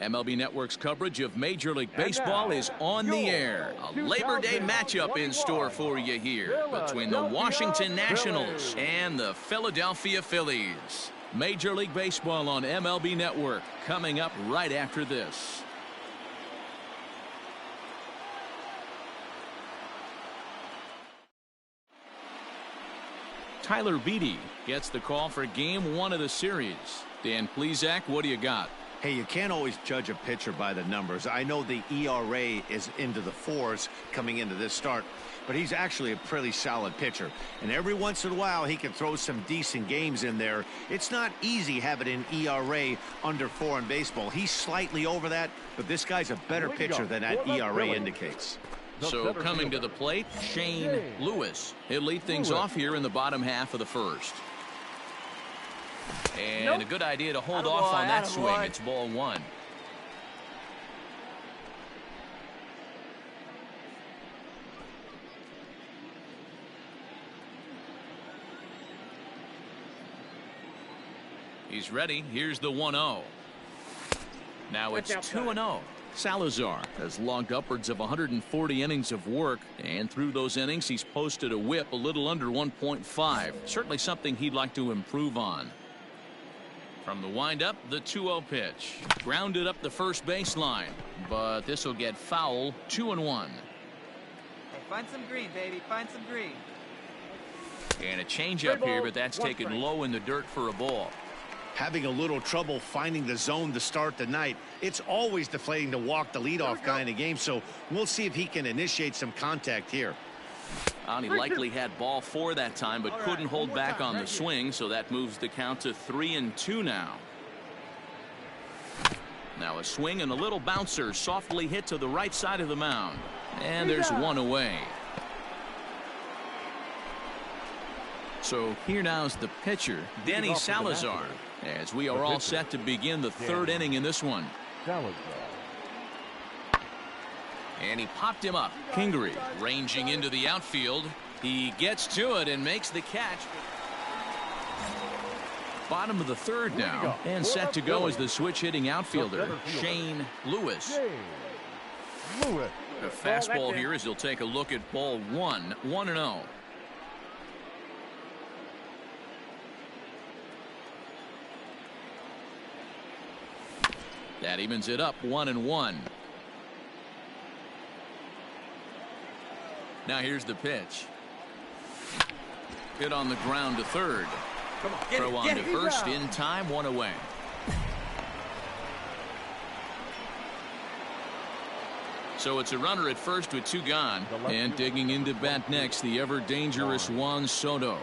MLB Network's coverage of Major League Baseball is on the air. A Labor Day matchup in store for you here between the Washington Nationals and the Philadelphia Phillies. Major League Baseball on MLB Network coming up right after this. Tyler Beede gets the call for Game 1 of the series. Dan Plesac, what do you got? Hey, you can't always judge a pitcher by the numbers. I know the ERA is into the 4s coming into this start, but he's actually a pretty solid pitcher. And every once in a while, he can throw some decent games in there. It's not easy having an ERA under 4 in baseball. He's slightly over that, but this guy's a better pitcher than that ERA indicates. So coming to the plate, Shane Lewis. He'll lead things off here in the bottom half of the first. And a good idea to hold off on that swing. It's ball 1. He's ready. Here's the 1-0. Now it's 2-0. Salazar has logged upwards of 140 innings of work, and through those innings he's posted a whip a little under 1.5. Certainly something he'd like to improve on. From the windup, the 2-0 pitch. Grounded up the first baseline, but this will get foul. 2-1. Hey, find some green, baby. Find some green. And a changeup here, but that's taken low in the dirt for a ball. Having a little trouble finding the zone to start the night. It's always deflating to walk the leadoff guy in a game, so we'll see if he can initiate some contact here. He likely had ball 4 that time, but couldn't hold back on the swing, so that moves the count to 3-2 now. Now a swing and a little bouncer softly hit to the right side of the mound. And there's one away. So here now's the pitcher, Danny Salazar, as we are all set to begin the 3rd inning in this one. And he popped him up. Kingery ranging into the outfield. He gets to it and makes the catch. Bottom of the 3rd now, and set to go as the switch hitting outfielder, Shane Lewis. The fastball here as he'll take a look at ball 1, 1-0. That evens it up 1-1. Now here's the pitch. Hit on the ground to 3rd. Throw on to 1st in time, 1 away. So it's a runner at 1st with 2 gone. And digging into bat next, the ever dangerous Juan Soto.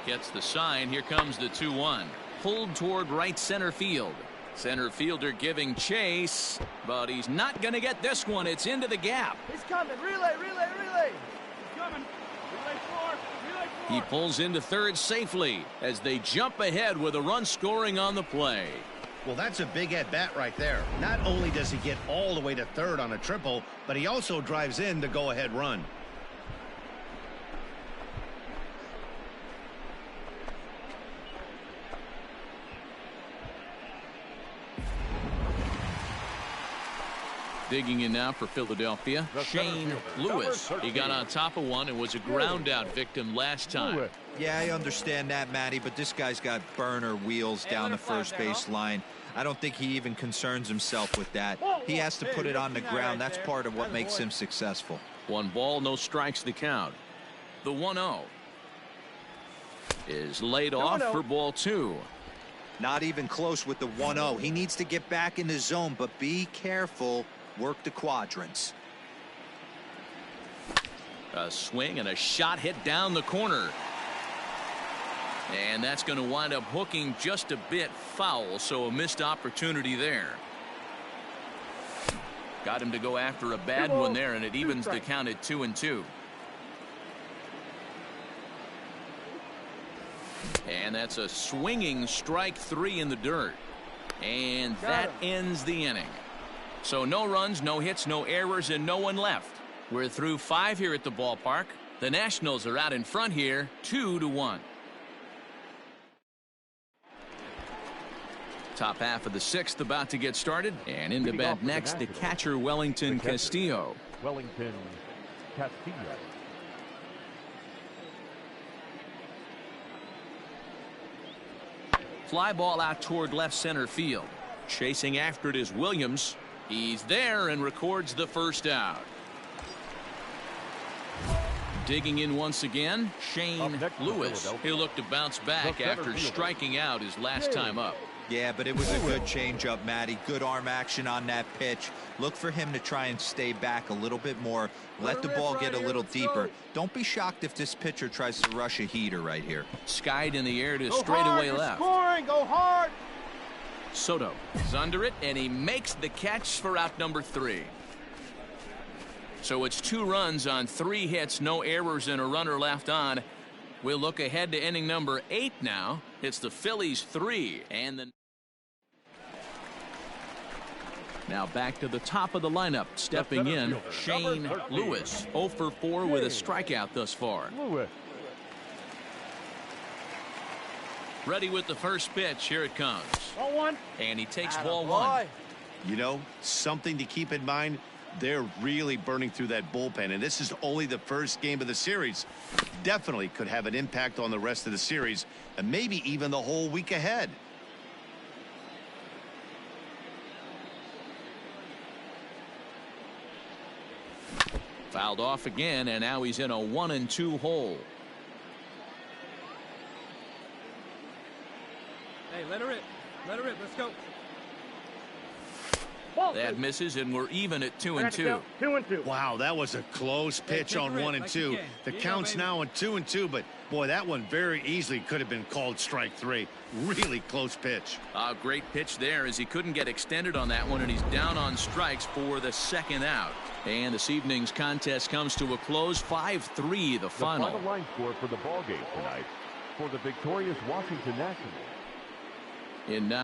Gets the sign. Here comes the 2-1. Pulled toward right center field. Center fielder giving chase, but he's not going to get this one. It's into the gap. He's coming. Relay, relay, relay. He's coming. Relay 4. Relay 4. He pulls into 3rd safely as they jump ahead with a run scoring on the play. Well, that's a big at-bat right there. Not only does he get all the way to 3rd on a triple, but he also drives in the go-ahead run. Digging in now for Philadelphia, Shane Lewis. He got on top of one and was a ground out victim last time. Yeah, I understand that, Matty, but this guy's got burner wheels down the first base line. I don't think he even concerns himself with that. He has to put it on the ground. That's part of what makes him successful. 1 ball, no strikes the count. The 1-0 is laid off for ball 2. Not even close with the 1-0. He needs to get back in the zone, but be careful. Work the quadrants. A swing and a shot hit down the corner. And that's going to wind up hooking just a bit foul, so a missed opportunity there. Got him to go after a bad one there, and it evens the count at 2-2. And that's a swinging strike 3 in the dirt. And that ends the inning. So no runs, no hits, no errors, and no one left. We're through 5 here at the ballpark. The Nationals are out in front here, 2-1. Top half of the sixth about to get started, and in the bat next, the catcher Wellington Castillo. Wellington Castillo. Fly ball out toward left center field. Chasing after it is Williams. He's there and records the first out. Digging in once again, Shane Lewis. He'll look to bounce back after striking out his last time up. Yeah, but it was a good changeup, Matty. Good arm action on that pitch. Look for him to try and stay back a little bit more. Let the ball get a little deeper. Don't be shocked if this pitcher tries to rush a heater right here. Skied in the air to straightaway left. Scoring, go hard. Soto is under it, and he makes the catch for out number 3. So it's 2 runs on 3 hits, no errors, and a runner left on. We'll look ahead to inning number 8 now. It's the Phillies 3, and the now back to the top of the lineup. Stepping in, Shane Lewis. 0 for 4 with a strikeout thus far. Ready with the first pitch. Here it comes. Ball 1. And he takes ball 1. You know, something to keep in mind. They're really burning through that bullpen, and this is only the first game of the series. Definitely could have an impact on the rest of the series, and maybe even the whole week ahead. Fouled off again, and now he's in a 1-2 hole. Hey, let her rip. Let her rip. Let's go. That misses, and we're even at 2-2. 2-2. Wow, that was a close pitch on 1 and 2. The count's now on 2-2, but boy, that one very easily could have been called strike 3. Really close pitch. A great pitch there, as he couldn't get extended on that one, and he's down on strikes for the second out. And this evening's contest comes to a close. 5-3 the final. The final line score for the ball game tonight for the victorious Washington Nationals. In now.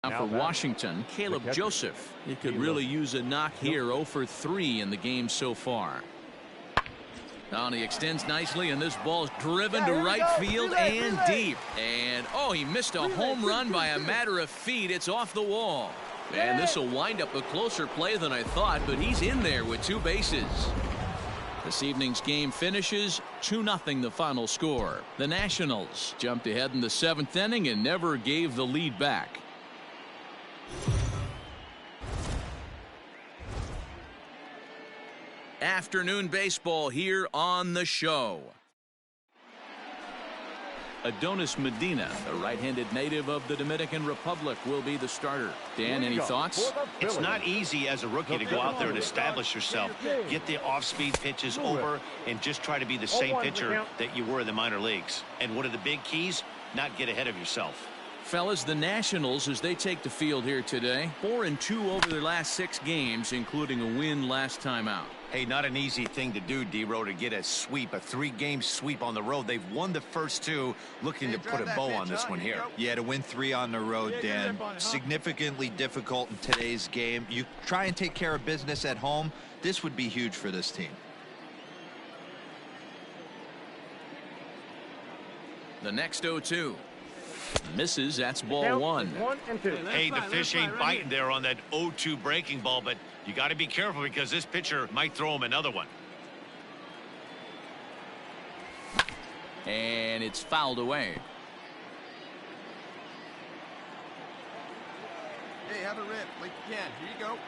Now for Washington, Caleb Joseph. He could really use a knock here. 0 for 3 in the game so far. Now he extends nicely, and this ball's driven to right field and deep. And oh, he missed a home run by a matter of feet. It's off the wall. And this will wind up a closer play than I thought, but he's in there with 2 bases. This evening's game finishes 2-0 the final score. The Nationals jumped ahead in the 7th inning and never gave the lead back. Afternoon baseball here on the show. Adonis Medina, the right-handed native of the Dominican Republic, will be the starter. Dan, any thoughts? It's not easy as a rookie to go out there and establish yourself, get the off-speed pitches over, and just try to be the same pitcher that you were in the minor leagues. And one of the big keys, not get ahead of yourself. Fellas, the Nationals, as they take the field here today, 4-2 over their last 6 games, including a win last time out. Hey, not an easy thing to do, D-Row, to get a sweep, a 3-game sweep on the road. They've won the first 2, looking to put a bow on this one here. Yeah, to win 3 on the road, Dan, significantly difficult in today's game. You try and take care of business at home, this would be huge for this team. The next 0-2. Misses. That's ball 1. 1 and 2. Hey, the fish ain't biting there on that 0-2 breaking ball, but you got to be careful because this pitcher might throw him another one. And it's fouled away. Hey, have a rip like you can. Here you go.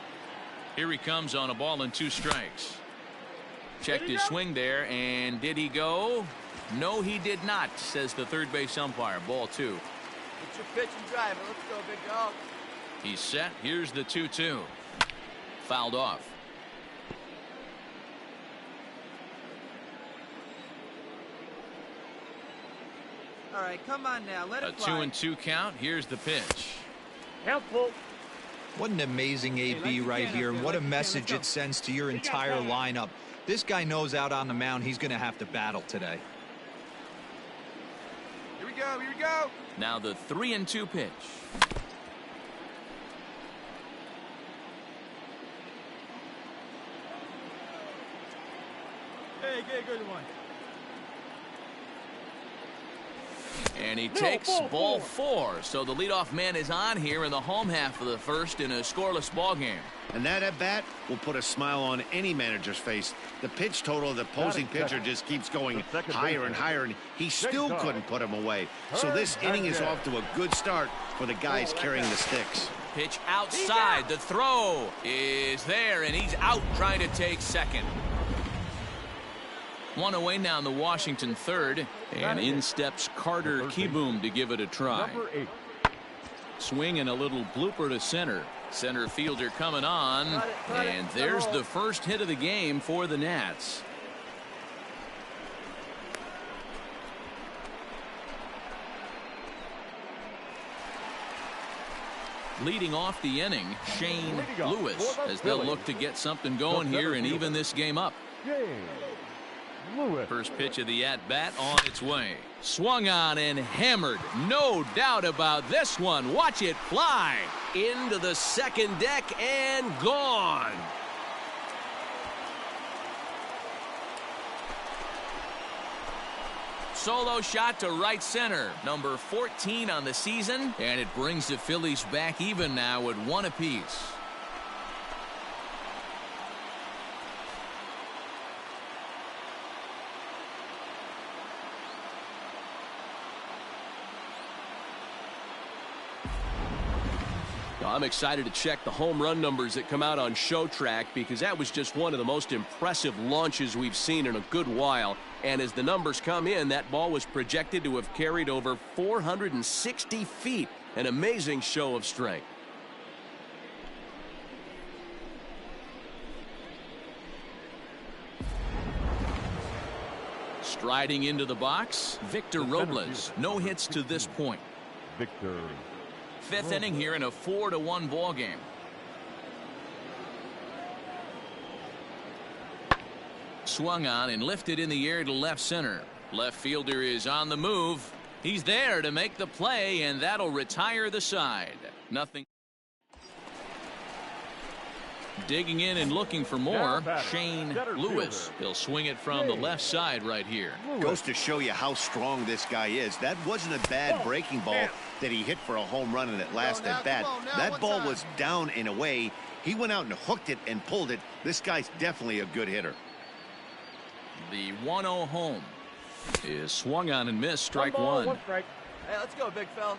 Here he comes on a ball and 2 strikes. Checked his swing there, and did he go? No, he did not, says the third base umpire. Ball 2. Get your pitch and drive it. Let's go, big dog. He's set. Here's the 2-2. Fouled off. All right, come on now. Let A it fly. 2-2 count. Here's the pitch. Helpful. What an amazing AB right here, and what a message it sends to your entire lineup. This guy knows out on the mound he's going to have to battle today. Here we go. Here we go. Now the 3-2 pitch. Hey, good one. And he takes ball 4. So the leadoff man is on here in the home half of the first in a scoreless ball game. And that at bat will put a smile on any manager's face. The pitch total of the opposing pitcher just keeps going higher and higher, and he still couldn't put him away. So this inning is off to a good start for the guys carrying the sticks. Pitch outside. The throw is there, and he's out trying to take second. One away now in the Washington third, and in steps Carter Kieboom to give it a try. Number 8. Swing and a little blooper to center. Center fielder coming on, and there's the first hit of the game for the Nats. Leading off the inning, Shane Lewis, as they'll look to get something going here and even this game up. First pitch of the at-bat on its way. Swung on and hammered. No doubt about this one. Watch it fly into the second deck and gone. Solo shot to right center. Number 14 on the season, and it brings the Phillies back even now at 1 apiece. I'm excited to check the home run numbers that come out on ShowTrack, because that was just one of the most impressive launches we've seen in a good while. And as the numbers come in, that ball was projected to have carried over 460 feet. An amazing show of strength. Striding into the box, Victor Robles. No hits to this point. Victor. Fifth inning here in a 4-1 ball game. Swung on and lifted in the air to left center. Left fielder is on the move. He's there to make the play, and that'll retire the side. Nothing. Digging in and looking for more, Shane Lewis. He'll swing it from the left side right here. Goes to show you how strong this guy is. That wasn't a bad breaking ball that he hit for a home run in that last at bat. That ball was down and away. He went out and hooked it and pulled it. This guy's definitely a good hitter. The 1-0 home is swung on and missed. Strike one. Hey, let's go, big fella.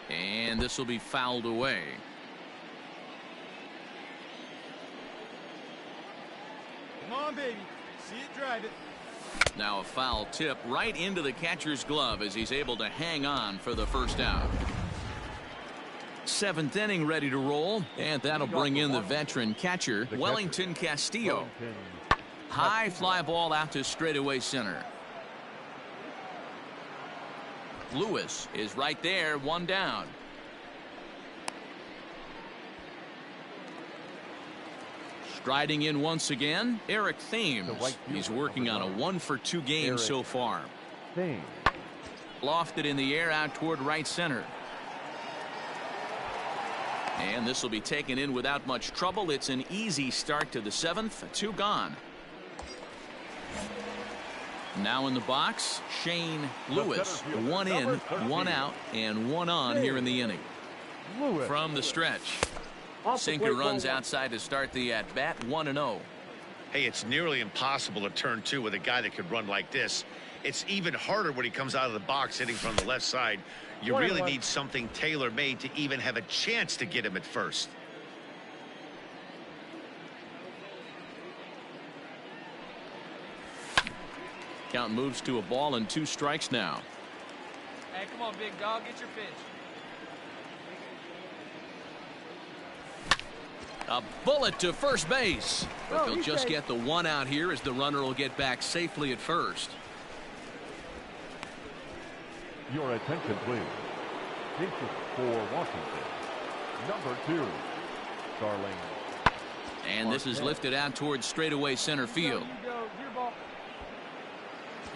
And this will be fouled away. Come on, baby. See it, drive it. Now a foul tip right into the catcher's glove as he's able to hang on for the first out. Seventh inning ready to roll, and that'll bring in the veteran catcher, Wellington Castillo. High fly ball out to straightaway center. Lewis is right there, one down. Striding in once again, Eric Thames. He's working on a 1-for-2 game so far. Lofted in the air out toward right center. And this will be taken in without much trouble. It's an easy start to the seventh. 2 gone. Now in the box, Shane Lewis. 1 in, 1 out, and 1 on here in the inning. From the stretch, sinker runs outside to start the at-bat. 1-0. Hey, it's nearly impossible to turn 2 with a guy that could run like this. It's even harder when he comes out of the box hitting from the left side. You really need something tailor-made to even have a chance to get him at first. Count moves to a ball and 2 strikes now. Hey, come on, big dog, get your pitch. A bullet to first base. But they'll just get the 1 out here as the runner will get back safely at first. Your attention, please. Pitches for Washington. Number 2, Starling. And this is lifted out towards straightaway center field.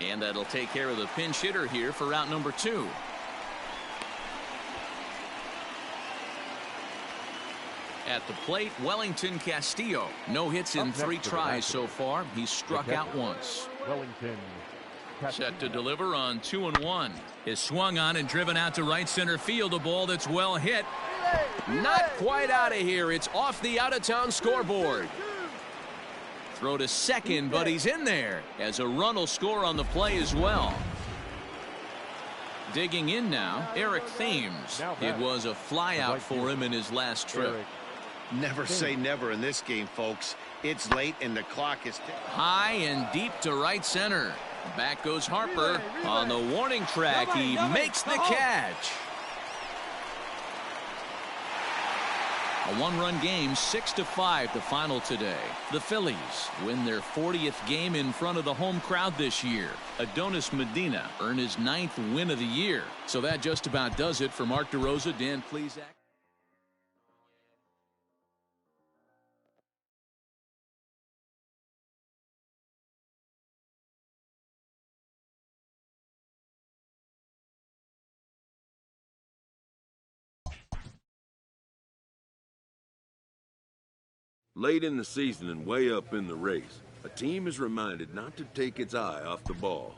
And that'll take care of the pinch hitter here for out number 2. At the plate, Wellington Castillo. No hits in 3 tries so far. He's struck out once. Wellington Set to deliver on 2-1. Is swung on and driven out to right center field. A ball that's well hit. Not quite out of here. It's off the out-of-town scoreboard. Throw to second, but he's in there as a run will score on the play as well. Digging in now, Eric Thames. It was a flyout for him in his last trip. Never say never in this game, folks. It's late and the clock is high and deep to right center. Back goes Harper on the warning track. He makes the catch. A 1-run game, 6-5 the final today. The Phillies win their 40th game in front of the home crowd this year. Adonis Medina earned his 9th win of the year. So that just about does it for Mark DeRosa, Dan Plesac. Late in the season and way up in the race, a team is reminded not to take its eye off the ball.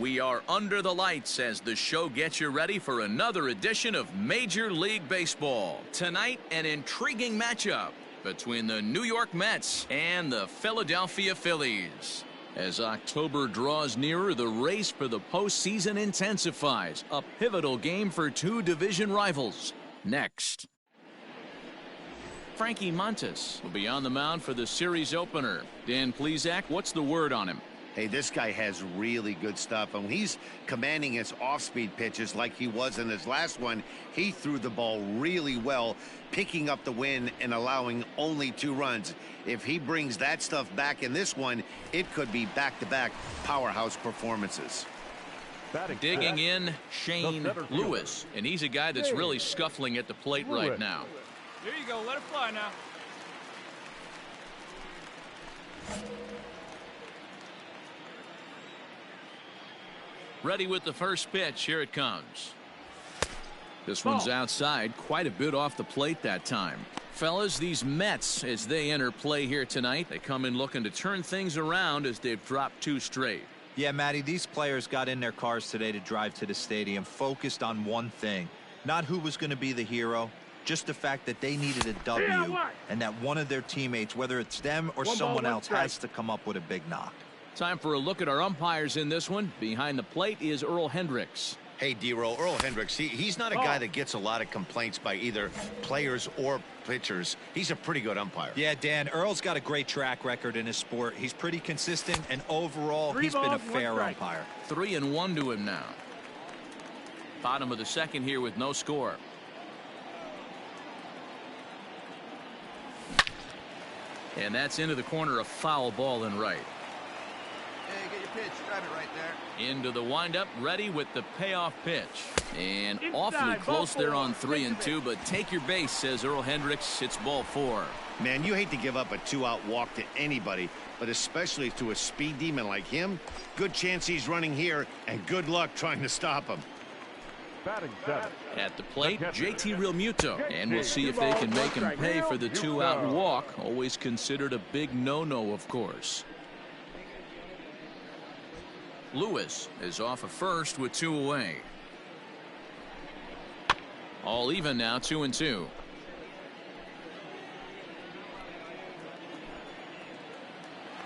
We are under the lights as the show gets you ready for another edition of Major League Baseball. Tonight, an intriguing matchup between the New York Mets and the Philadelphia Phillies. As October draws nearer, the race for the postseason intensifies. A pivotal game for 2 division rivals. Next. Frankie Montas will be on the mound for the series opener. Dan Plesac, what's the word on him? Hey, this guy has really good stuff. And when he's commanding his off-speed pitches like he was in his last one, he threw the ball really well, picking up the win and allowing only 2 runs. If he brings that stuff back in this one, it could be back-to-back powerhouse performances. Digging in, Shane Lewis. And he's a guy that's really scuffling at the plate right now. There you go. Let it fly now. Ready with the first pitch. Here it comes. This one's outside, quite a bit off the plate that time. Fellas, these Mets, as they enter play here tonight, they come in looking to turn things around as they've dropped 2 straight. Yeah, Matty, these players got in their cars today to drive to the stadium focused on one thing. Not who was going to be the hero, just the fact that they needed a W and that one of their teammates, whether it's them or someone else, has to come up with a big knock. Time for a look at our umpires in this one. Behind the plate is Earl Hendricks. Hey, D-Roll, Earl Hendricks, he's not a guy that gets a lot of complaints by either players or pitchers. He's a pretty good umpire. Yeah, Dan, Earl's got a great track record in his sport. He's pretty consistent, and overall, he's been a fair umpire. 3-1 to him now. Bottom of the second here with no score. And that's into the corner, a foul ball and right. Hey, get your pitch. Drive it right there. Into the windup, ready with the payoff pitch. And Inside, awfully close there on 4. 3-2, but take your base, says Earl Hendricks. It's ball 4. Man, you hate to give up a 2-out walk to anybody, but especially to a speed demon like him. Good chance he's running here, and good luck trying to stop him. At the plate, JT Realmuto. And we'll see if they can make him pay for the 2-out walk. Always considered a big no-no, of course. Lewis is off of first with 2 away. All even now, 2-2.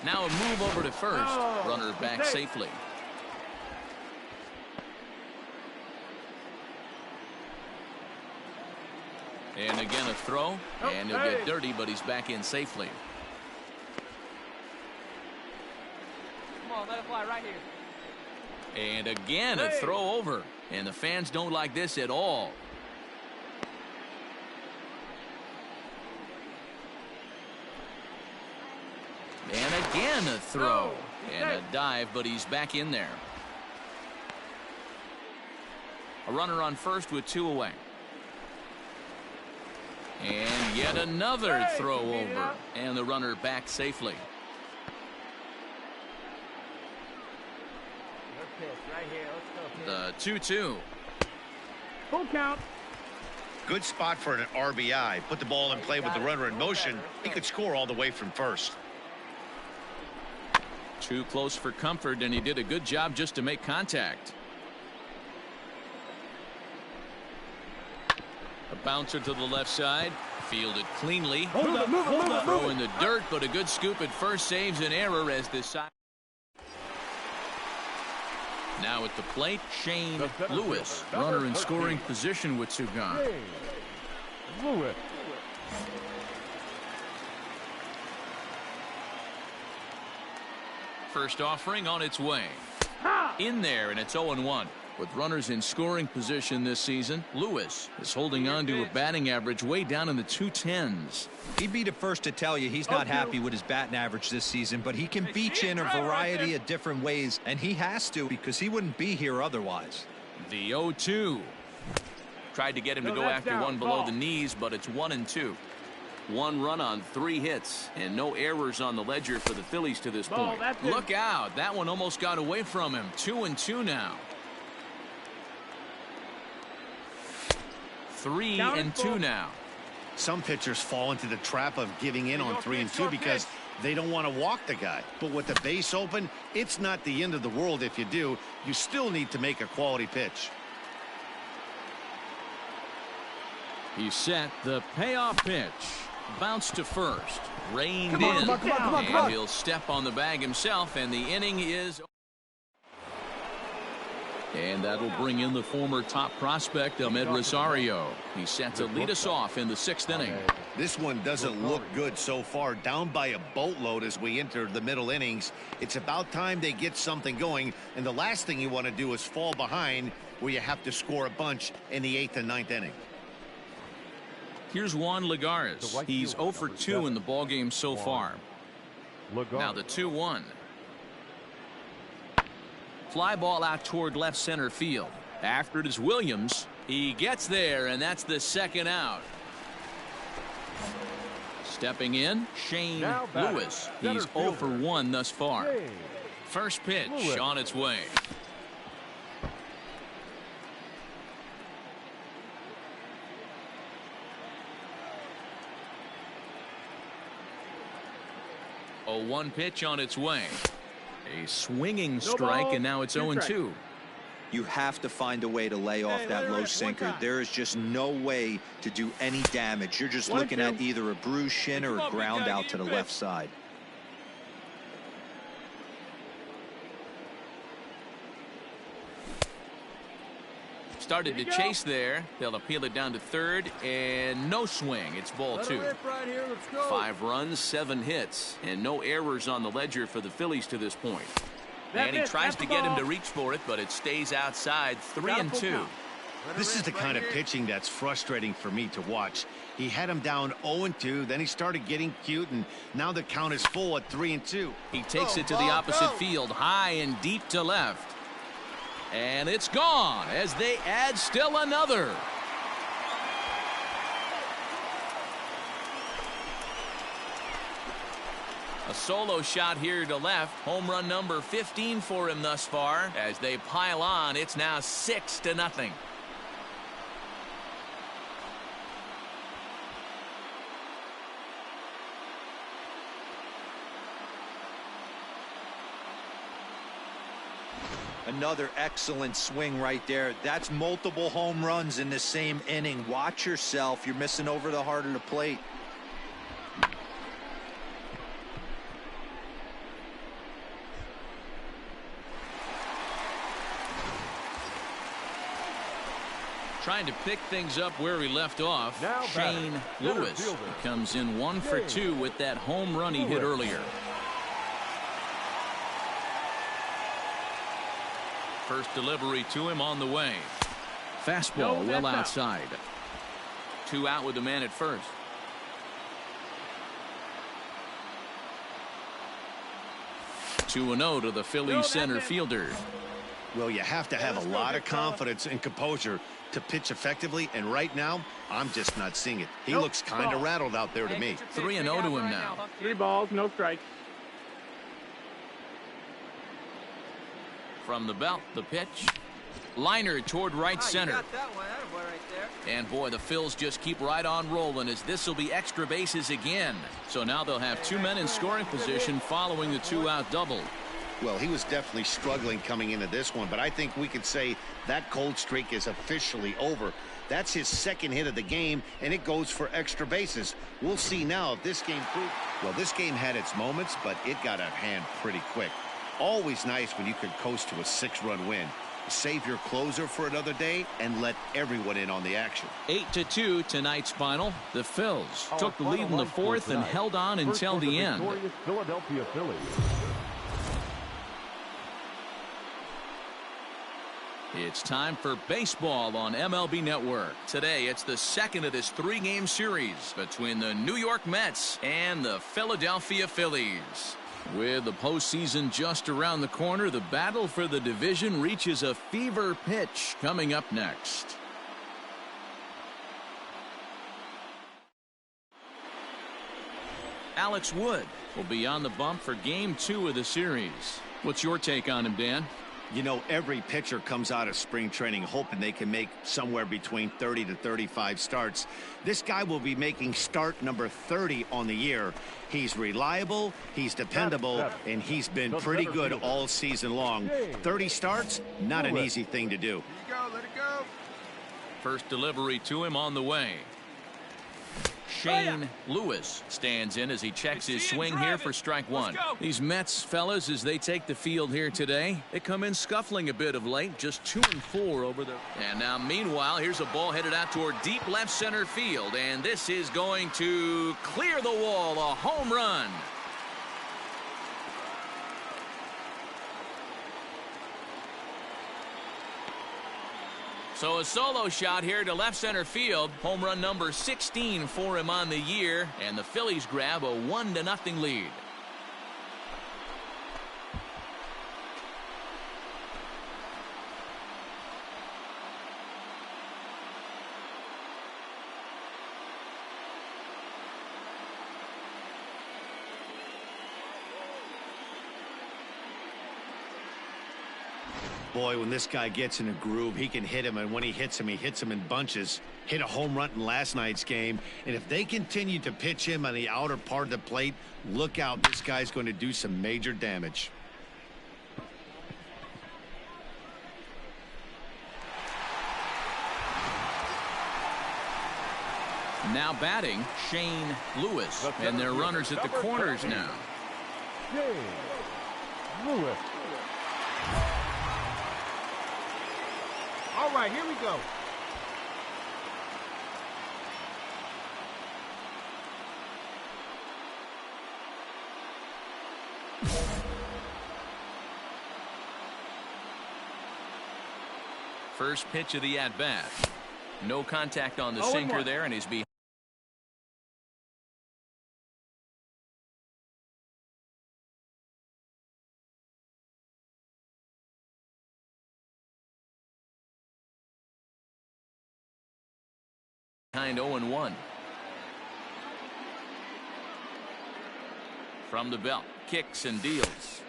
Now a move over to first. Runner back safely. And again a throw. And he'll get dirty, but he's back in safely. Come on, let it fly right here. And again a throw over. And the fans don't like this at all. And again a throw. And a dive, but he's back in there. A runner on first with 2 away. And yet another throw over. And the runner back safely. The 2-2. Full count. Good spot for an RBI. Put the ball in play with the runner in motion. He could score all the way from first. Too close for comfort, and he did a good job just to make contact. A bouncer to the left side. Fielded cleanly. Throw in the dirt, but a good scoop at first saves an error as this side. Now at the plate, Shane Lewis. Runner in scoring position with 2 gone. Lewis. First offering on its way. In there, and it's 0-1. With runners in scoring position this season, Lewis is holding on to a batting average way down in the 210s. He'd be the first to tell you he's not happy with his batting average this season, but he can beat you in a variety of different ways, and he has to because he wouldn't be here otherwise. The 0-2. Tried to get him to go after one below the knees, but it's 1-2. 1 run on 3 hits, and no errors on the ledger for the Phillies to this point. Look out. That one almost got away from him. 2-2 now. 3-2 now. Some pitchers fall into the trap of giving in on 3-2 because they don't want to walk the guy. But with the base open, it's not the end of the world if you do. You still need to make a quality pitch. He's set the payoff pitch. Bounce to first. Reined in. And he'll step on the bag himself, and the inning is. And that'll bring in the former top prospect, Ahmed Rosario. He's set to lead us off in the 6th inning. This one doesn't look good so far. Down by a boatload as we enter the middle innings. It's about time they get something going. And the last thing you want to do is fall behind where you have to score a bunch in the 8th and 9th inning. Here's Juan Lagares. He's 0 for 2 in the ballgame so far. Now the 2-1. Fly ball out toward left center field. After it is Williams. He gets there, and that's the 2nd out. Stepping in, Shane Lewis. He's 0 for 1 thus far. First pitch on its way. A 1 pitch on its way. A swinging strike, and now it's 0-2. You have to find a way to lay off that low sinker. There is just no way to do any damage. You're just looking at either a bruised shin or a ground out to the left side. Started to chase there. They'll appeal it down to 3rd, and no swing. It's ball 2. 5 runs, 7 hits, and no errors on the ledger for the Phillies to this point. And he tries to get him to reach for it, but it stays outside. 3-2. This is the kind of pitching that's frustrating for me to watch. He had him down 0-2, then he started getting cute, and now the count is full at 3-2. He takes it to the opposite field, high and deep to left. And it's gone as they add still another. A solo shot here to left. Home run number 15 for him thus far. As they pile on, it's now 6-0. Another excellent swing right there. That's multiple home runs in the same inning. Watch yourself. You're missing over the heart of the plate. Trying to pick things up where he left off. Shane Lewis comes in 1 for 2 with that home run he hit earlier. First delivery to him on the way. Fastball well outside. 2 out with the man at first. Two 2-0 to the Phillies center fielder. Well, you have to have a lot of confidence and composure to pitch effectively, and right now I'm just not seeing it. He looks kind of rattled out there to me. 3-0 to him now. 3 balls, no strikes. From the belt, the pitch. Liner toward right center. Got that one. Attaboy right there. And boy, the Phils just keep right on rolling as this will be extra bases again. So now they'll have 2 men in scoring position following the 2-out double. Well, he was definitely struggling coming into this one, but I think we could say that cold streak is officially over. That's his 2nd hit of the game, and it goes for extra bases. We'll see now if this game proves. Well, this game had its moments, but it got out of hand pretty quick. Always nice when you can coast to a 6-run win. Save your closer for another day and let everyone in on the action. 8-2 tonight's final. The Phils took the lead in the 4th and held on until the end. Philadelphia Phillies. It's time for baseball on MLB Network. Today, it's the 2nd of this 3-game series between the New York Mets and the Philadelphia Phillies. With the postseason just around the corner, the battle for the division reaches a fever pitch coming up next. Alex Wood will be on the bump for Game 2 of the series. What's your take on him, Dan? You know, every pitcher comes out of spring training hoping they can make somewhere between 30 to 35 starts. This guy will be making start number 30 on the year. He's reliable, he's dependable, and he's been pretty good all season long. 30 starts, not an easy thing to do. Let it go. First delivery to him on the way. Shane Lewis stands in as he checks his swing here for strike one. These Mets fellas, as they take the field here today, they come in scuffling a bit of late, just 2-4 over the. And now meanwhile, here's a ball headed out toward deep left center field, and this is going to clear the wall, a home run. So a solo shot here to left center field. Home run number 16 for him on the year. And the Phillies grab a 1-0 lead. Boy, when this guy gets in a groove, he can hit him, and when he hits him in bunches. Hit a home run in last night's game, and if they continue to pitch him on the outer part of the plate, look out, this guy's going to do some major damage. Now batting, Shane Lewis, and their runners at the corners now. Shane Lewis. All right, here we go. First pitch of the at-bat. No contact on the sinker there, and he's behind. Behind 0-1. From the belt, kicks and deals.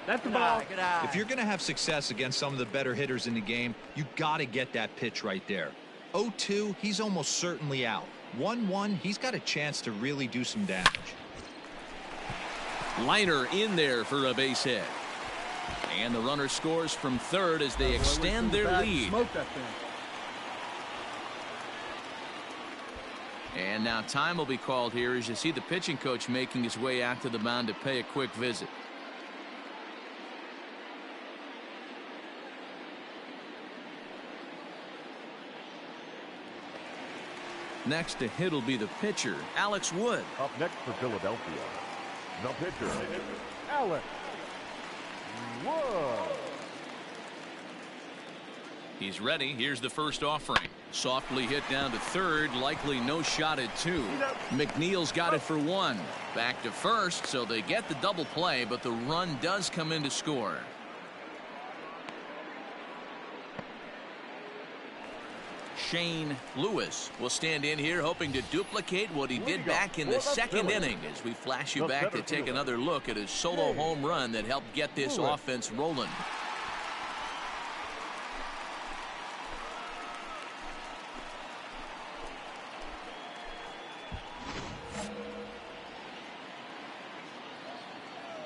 That's the ball. If you're going to have success against some of the better hitters in the game, you got to get that pitch right there. 0-2, he's almost certainly out. 1-1, he's got a chance to really do some damage. Liner in there for a base hit. And the runner scores from third as they extend their lead. Smoke that thing. And now time will be called here as you see the pitching coach making his way out to the mound to pay a quick visit. Next to hit will be the pitcher, Alex Wood. Up next for Philadelphia, the pitcher, Alex Wood. He's ready. Here's the first offering. Softly hit down to third. Likely no shot at two. McNeil's got it for one. Back to first, so they get the double play, but the run does come in to score. Shane Lewis will stand in here hoping to duplicate what he did back in the second inning as we flash you back to take another look at his solo home run that helped get this offense rolling.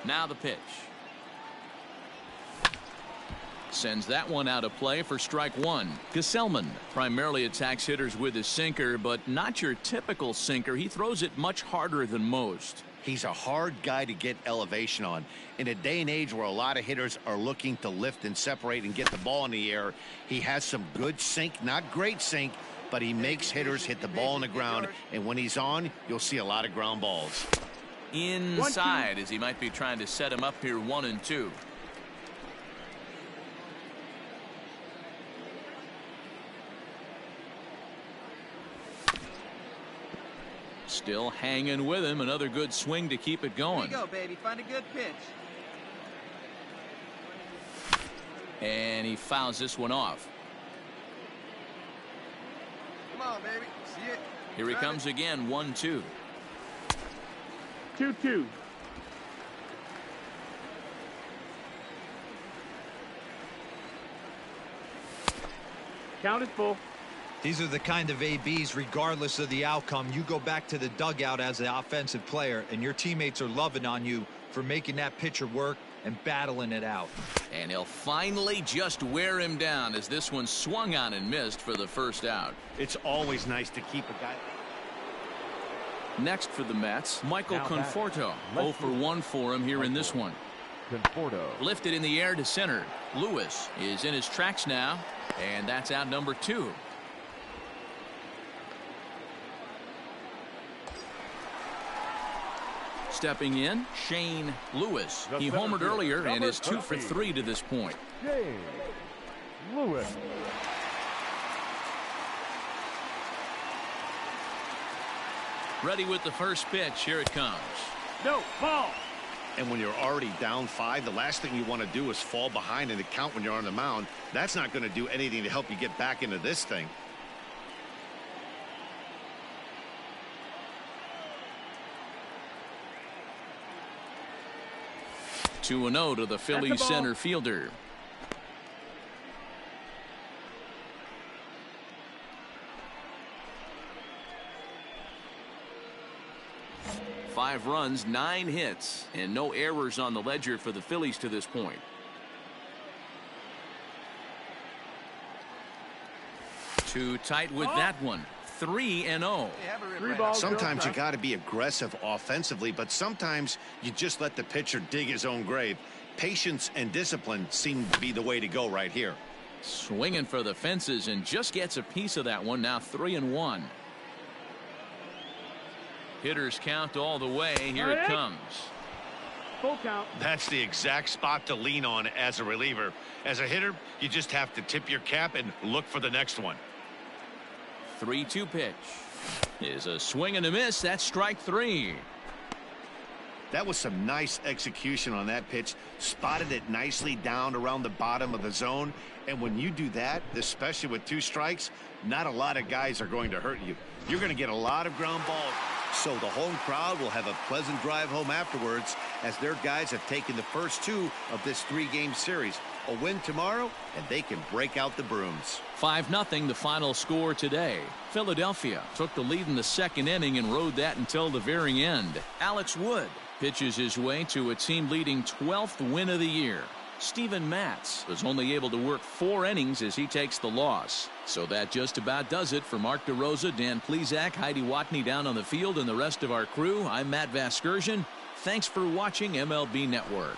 Now the pitch. Sends that one out of play for strike one. Gesellman primarily attacks hitters with his sinker, but not your typical sinker. He throws it much harder than most. He's a hard guy to get elevation on. In a day and age where a lot of hitters are looking to lift and separate and get the ball in the air, he has some good sink, not great sink, but he makes hitters hit the ball on the ground, and when he's on, you'll see a lot of ground balls. Inside as he might be trying to set him up here 1-2. Still hanging with him. Another good swing to keep it going. Here you go, baby. Find a good pitch. And he fouls this one off. Come on, baby. See it. Here he comes again. 1-2. 2-2. Count is full. These are the kind of ABs, regardless of the outcome, you go back to the dugout as an offensive player, and your teammates are loving on you for making that pitcher work and battling it out. And he'll finally just wear him down as this one swung on and missed for the first out. It's always nice to keep a guy. Next for the Mets, Michael Now Conforto. batting, 0 for 1 for him here in this one. Conforto. Lifted in the air to center. Lewis is in his tracks now, and that's out number 2. Stepping in, Shane Lewis. He homered earlier and is 2 for 3 to this point. James Lewis. Ready with the first pitch. Here it comes. No, ball. And when you're already down 5, the last thing you want to do is fall behind in the count when you're on the mound. That's not going to do anything to help you get back into this thing. Two and 0 to the Phillies center fielder. Five runs, 9 hits, and no errors on the ledger for the Phillies to this point. Too tight with that one. 3 and 0. Sometimes you got to be aggressive offensively, but sometimes you just let the pitcher dig his own grave. Patience and discipline seem to be the way to go right here. Swinging for the fences and just gets a piece of that one. Now 3 and 1. Hitters count all the way. Here it comes. Full count. That's the exact spot to lean on as a reliever. As a hitter, you just have to tip your cap and look for the next one. 3-2 pitch is a swing and a miss. That's strike 3. That was some nice execution on that pitch. Spotted it nicely down around the bottom of the zone. And when you do that, especially with 2 strikes, not a lot of guys are going to hurt you. You're going to get a lot of ground balls. So the home crowd will have a pleasant drive home afterwards as their guys have taken the first 2 of this 3-game series. A win tomorrow, and they can break out the brooms. 5-0 the final score today. Philadelphia took the lead in the 2nd inning and rode that until the very end. Alex Wood pitches his way to a team-leading 12th win of the year. Steven Matz was only able to work 4 innings as he takes the loss. So that just about does it for Mark DeRosa, Dan Plesac, Heidi Watney down on the field, and the rest of our crew. I'm Matt Vasgersian. Thanks for watching MLB Network.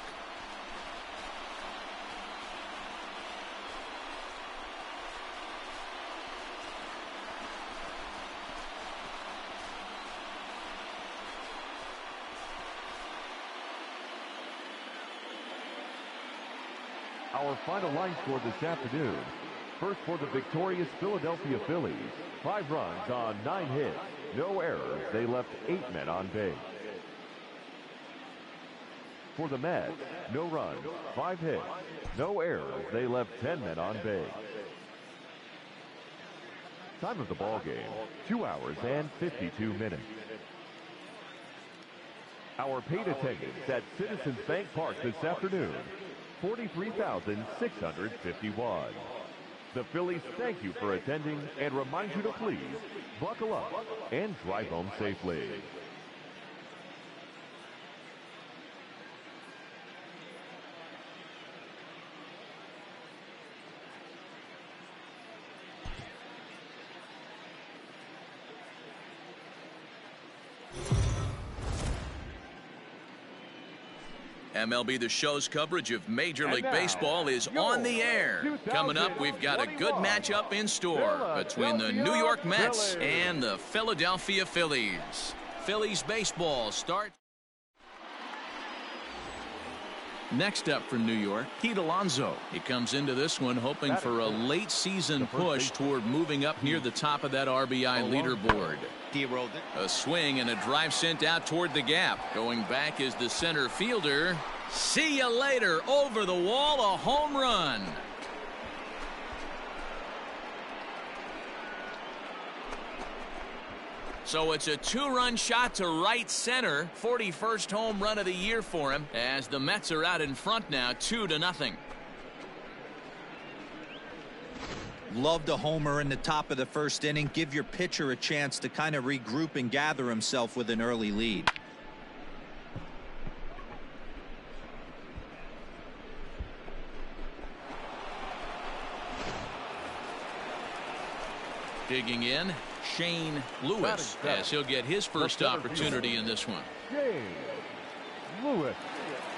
Our final line score this afternoon. First for the victorious Philadelphia Phillies. 5 runs on 9 hits. No errors. They left 8 men on base. For the Mets, no runs, 5 hits. No errors. They left 10 men on base. Time of the ball game, 2 hours and 52 minutes. Our paid attendance at Citizens Bank Park this afternoon, 43,651. The Phillies thank you for attending and remind you to please buckle up and drive home safely. MLB The Show's coverage of Major League Baseball is on the air. Coming up, we've got a good matchup in store between the New York Mets and the Philadelphia Phillies. Phillies baseball starts. Next up for New York, Pete Alonso. He comes into this one hoping for a late season push toward moving up near the top of that RBI leaderboard. A swing and a drive sent out toward the gap. Going back is the center fielder. See you later. Over the wall, a home run. So it's a 2-run shot to right center. 41st home run of the year for him as the Mets are out in front now 2-0. Loved a homer in the top of the first inning. Give your pitcher a chance to kind of regroup and gather himself with an early lead. Digging in, Shane Lewis, as he'll get his first opportunity in this one. Shane Lewis.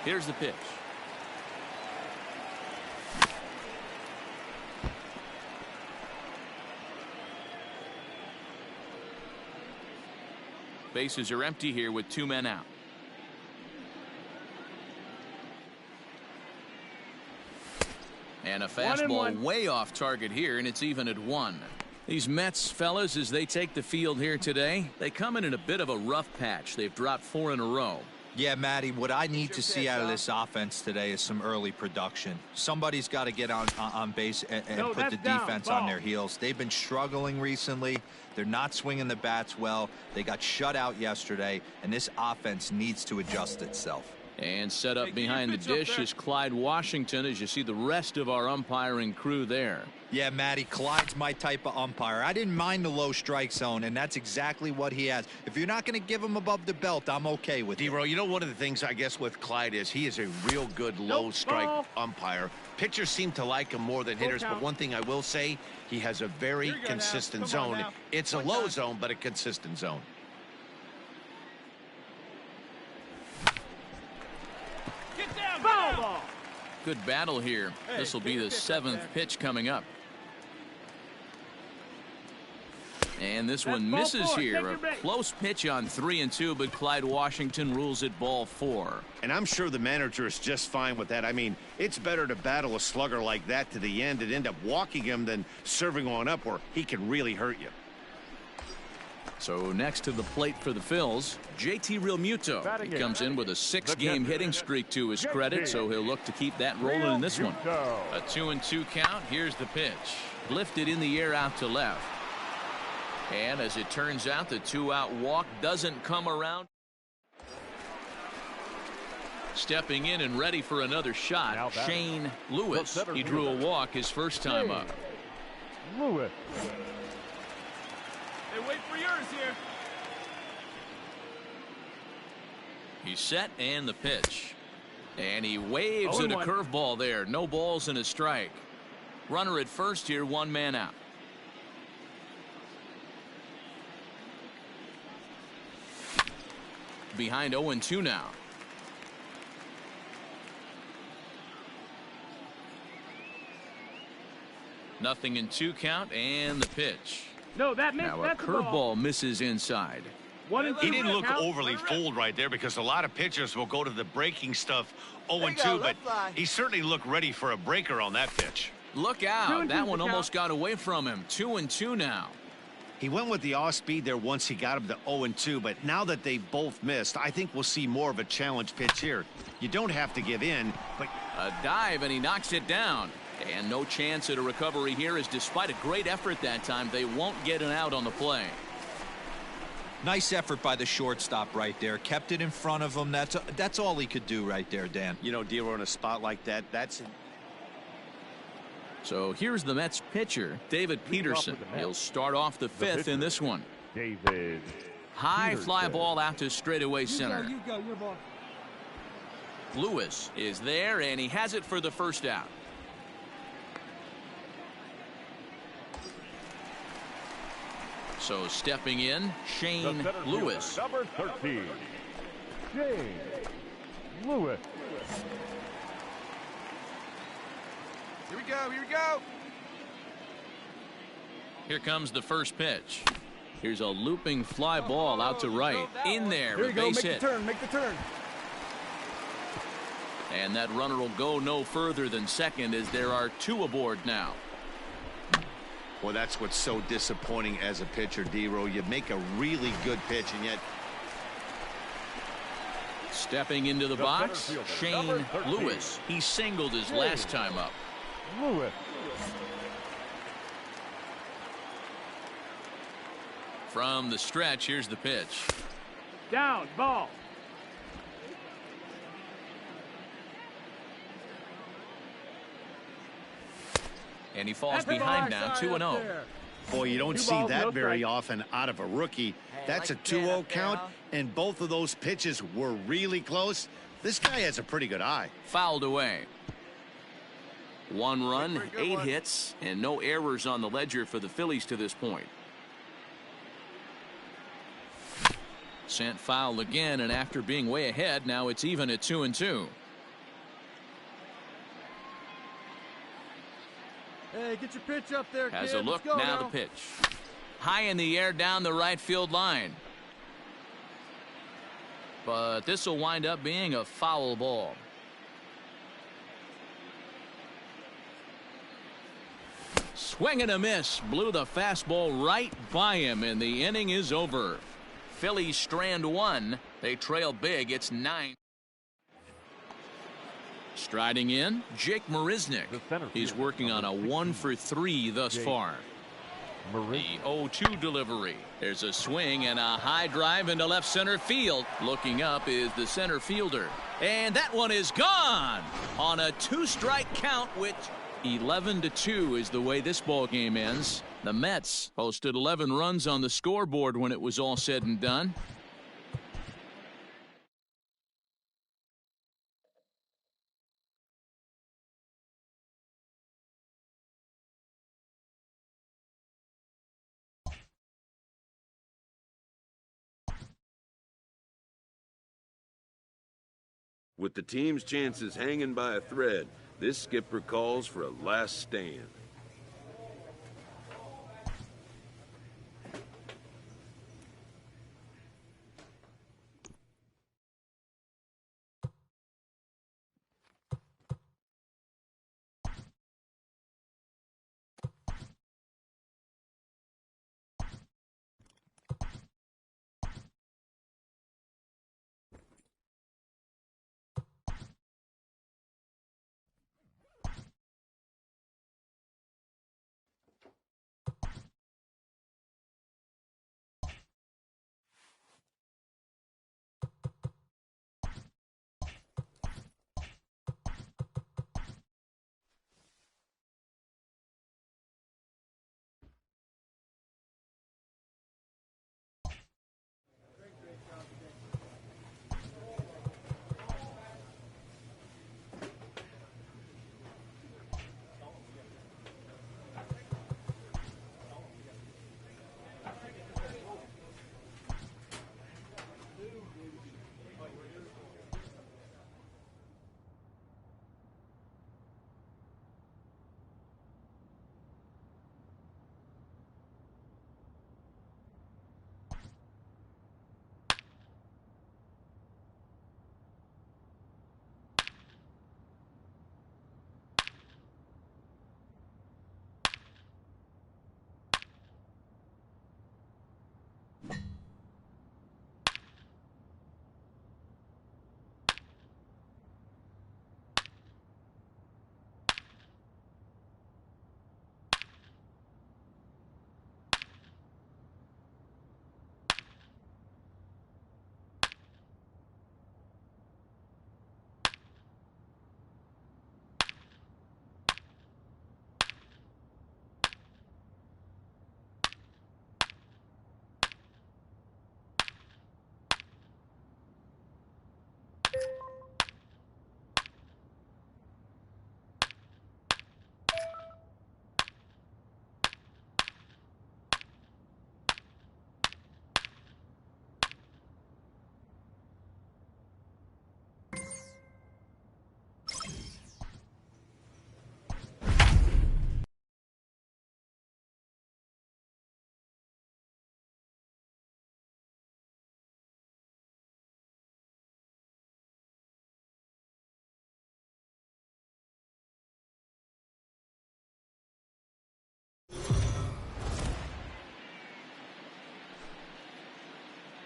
Here's the pitch. Bases are empty here with 2 men out. And a fastball way off target here, and it's even at 1. These Mets, fellas, as they take the field here today, they come in a bit of a rough patch. They've dropped 4 in a row. Yeah, Matty, what I need to see out of this offense today is some early production. Somebody's got to get on base and put the defense on their heels. They've been struggling recently. They're not swinging the bats well. They got shut out yesterday, and this offense needs to adjust itself. And set up behind the dish is Clyde Washington, as you see the rest of our umpiring crew there. Yeah, Matty, Clyde's my type of umpire. I didn't mind the low strike zone, and that's exactly what he has. If you're not going to give him above the belt, I'm okay with it. D-Row, you know, one of the things I guess with Clyde is he is a real good low strike umpire. Pitchers seem to like him more than hitters, but one thing I will say, he has a very consistent zone. It's a low zone, but a consistent zone. Good battle here. This will be the 7th pitch coming up. And this one misses here. A close pitch on 3-2, but Clyde Washington rules it ball 4. And I'm sure the manager is just fine with that. I mean, it's better to battle a slugger like that to the end and end up walking him than serving on up where he can really hurt you. So next to the plate for the Phils, JT Realmuto. He comes in with a 6-game hitting streak to his credit, so he'll look to keep that rolling in this one. A 2-2 count. Here's the pitch. Lifted in the air out to left. And as it turns out, the 2-out walk doesn't come around. Stepping in and ready for another shot, Shane Lewis. He drew a walk his first time up. Lewis. Hey, wait for yours here. He's set, and the pitch. And he waves at a curveball there. No balls and a strike. Runner at first here, 1 man out. Behind 0-2 now. Nothing in 2 count, and the pitch. No, that missed. Now a curveball misses inside. He didn't look overly fooled right there because a lot of pitchers will go to the breaking stuff 0-2, but he certainly looked ready for a breaker on that pitch. Look out. That one almost got away from him. 2-2 now. He went with the off speed there once he got him to 0-2, but now that they both missed, I think we'll see more of a challenge pitch here. You don't have to give in, but a dive, and he knocks it down. And no chance at a recovery here, as despite a great effort that time, they won't get an out on the play. Nice effort by the shortstop right there. Kept it in front of him. That's all he could do right there, Dan. You know, D-Row, in a spot like that, that's... So here's the Mets pitcher, David Peterson. He'll start off the 5th in this one. David. High fly ball out to straightaway center. You go, your ball. Lewis is there, and he has it for the first out. So stepping in, Shane Lewis. Number 13, Shane Lewis. Here we go, here we go. Here comes the first pitch. Here's a looping fly ball out to right. In there, a base hit. Make the turn. And that runner will go no further than second, as there are 2 aboard now. Well, that's what's so disappointing as a pitcher, D-Row. You make a really good pitch, and yet... Stepping into the box, Shane Lewis. He singled his last time up. Lewis. From the stretch, here's the pitch. Down, ball. And he falls behind now, 2-0. Boy, you don't see that very often out of a rookie. That's a 2-0 count, and both of those pitches were really close. This guy has a pretty good eye. Fouled away. 1 run, 8 hits, and no errors on the ledger for the Phillies to this point. Sent foul again, and after being way ahead, now it's even at 2-2. Hey, get your pitch up there, Has kid. a look. Let's go Now the pitch. High in the air down the right field line. But this will wind up being a foul ball. Swing and a miss. Blew the fastball right by him, and the inning is over. Phillies strand one. They trail big. It's 9. Striding in, Jake Marisnick. He's working on a 1-for-3 thus far. The 0-2 delivery. There's a swing and a high drive into left center field. Looking up is the center fielder. And that one is gone on a 2-strike count, which 11-2 is the way this ball game ends. The Mets posted 11 runs on the scoreboard when it was all said and done. With the team's chances hanging by a thread, this skipper calls for a last stand.